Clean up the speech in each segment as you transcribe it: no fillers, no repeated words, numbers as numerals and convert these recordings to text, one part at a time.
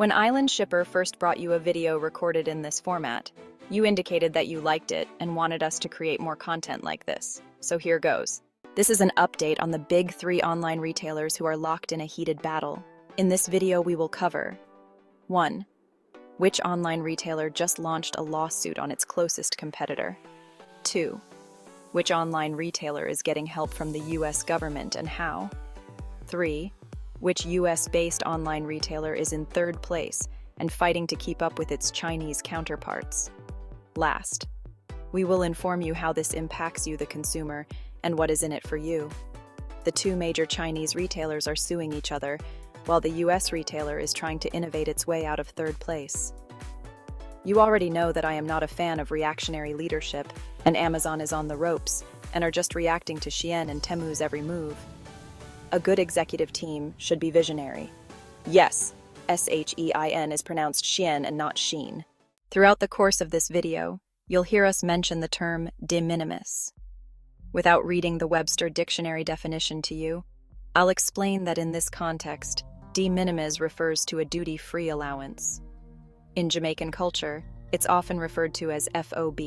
When Island Shipper first brought you a video recorded in this format, you indicated that you liked it and wanted us to create more content like this. So here goes. This is an update on the big 3 online retailers who are locked in a heated battle. In this video, we will cover 1. Which online retailer just launched a lawsuit on its closest competitor? 2. Which online retailer is getting help from the US government and how? 3. Which US-based online retailer is in 3rd place and fighting to keep up with its Chinese counterparts? Last, we will inform you how this impacts you, the consumer, and what is in it for you. The 2 major Chinese retailers are suing each other, while the US retailer is trying to innovate its way out of 3rd place. You already know that I am not a fan of reactionary leadership, and Amazon is on the ropes and are just reacting to Shein and Temu's every move. A good executive team should be visionary. Yes, Shein is pronounced Shein and not Sheen. Throughout the course of this video, you'll hear us mention the term de minimis. Without reading the Webster Dictionary definition to you, I'll explain that in this context, de minimis refers to a duty-free allowance. In Jamaican culture, it's often referred to as FOB,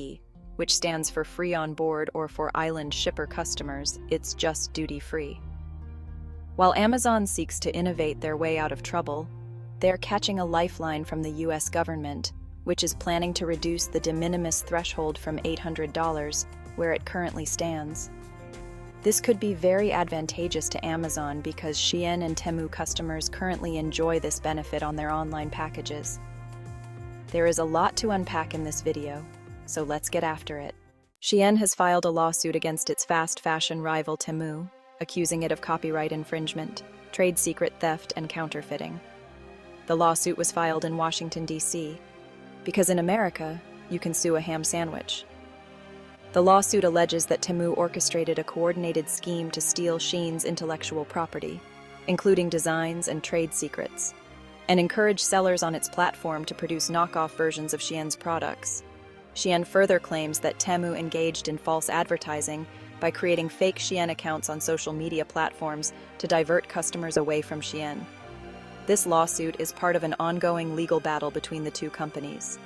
which stands for free on board, or for Island Shipper customers, it's just duty-free. While Amazon seeks to innovate their way out of trouble, they're catching a lifeline from the US government, which is planning to reduce the de minimis threshold from $800, where it currently stands. This could be very advantageous to Amazon because Shein and Temu customers currently enjoy this benefit on their online packages. There is a lot to unpack in this video, so let's get after it. Shein has filed a lawsuit against its fast fashion rival Temu, accusing it of copyright infringement, trade secret theft, and counterfeiting. The lawsuit was filed in Washington, D.C., because in America, you can sue a ham sandwich. The lawsuit alleges that Temu orchestrated a coordinated scheme to steal Shein's intellectual property, including designs and trade secrets, and encourage sellers on its platform to produce knockoff versions of Shein's products. Shein further claims that Temu engaged in false advertising by creating fake Shein accounts on social media platforms to divert customers away from Shein. This lawsuit is part of an ongoing legal battle between the 2 companies.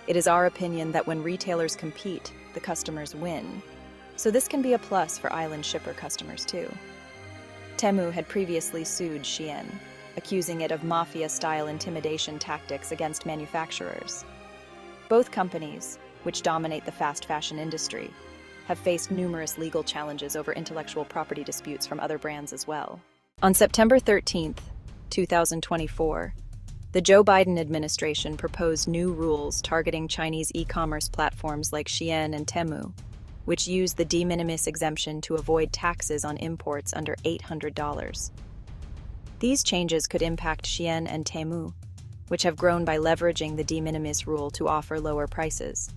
It is our opinion that when retailers compete, the customers win. So this can be a plus for Island Shipper customers too. Temu had previously sued Shein, accusing it of mafia-style intimidation tactics against manufacturers. Both companies, which dominate the fast fashion industry, have faced numerous legal challenges over intellectual property disputes from other brands as well. On September 13th, 2024, the Joe Biden administration proposed new rules targeting Chinese e-commerce platforms like Shein and Temu, which use the de minimis exemption to avoid taxes on imports under $800. These changes could impact Shein and Temu, which have grown by leveraging the de minimis rule to offer lower prices.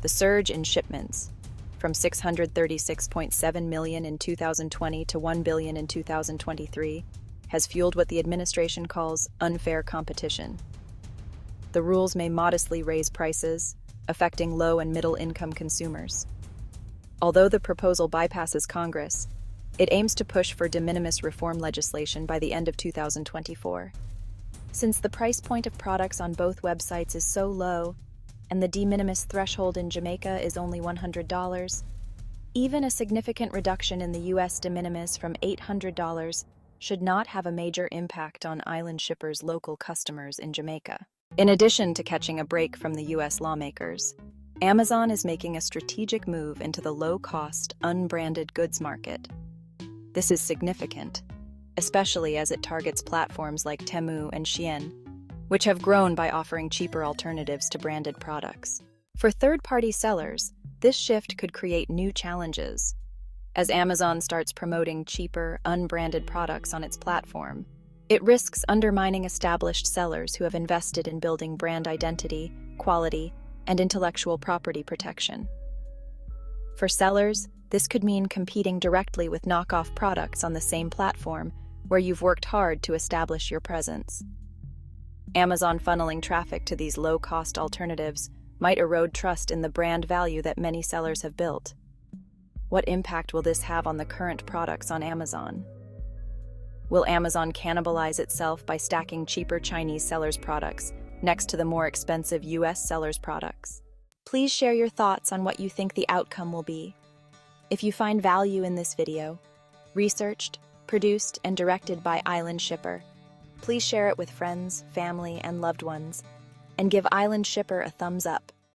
The surge in shipments, from 636.7 million in 2020 to 1 billion in 2023, has fueled what the administration calls unfair competition. The rules may modestly raise prices, affecting low and middle-income consumers. Although the proposal bypasses Congress, it aims to push for de minimis reform legislation by the end of 2024. Since the price point of products on both websites is so low, and the de minimis threshold in Jamaica is only $100, even a significant reduction in the US de minimis from $800 should not have a major impact on Island Shipper's local customers in Jamaica. In addition to catching a break from the US lawmakers, Amazon is making a strategic move into the low-cost, unbranded goods market. This is significant, especially as it targets platforms like Temu and Shein, which have grown by offering cheaper alternatives to branded products. For third-party sellers, this shift could create new challenges. As Amazon starts promoting cheaper, unbranded products on its platform, it risks undermining established sellers who have invested in building brand identity, quality, and intellectual property protection. For sellers, this could mean competing directly with knockoff products on the same platform where you've worked hard to establish your presence. Amazon funneling traffic to these low-cost alternatives might erode trust in the brand value that many sellers have built. What impact will this have on the current products on Amazon? Will Amazon cannibalize itself by stacking cheaper Chinese sellers' products next to the more expensive US sellers' products? Please share your thoughts on what you think the outcome will be. If you find value in this video, researched, produced, and directed by Island Shipper, please share it with friends, family, and loved ones, and give Island Shipper a thumbs up.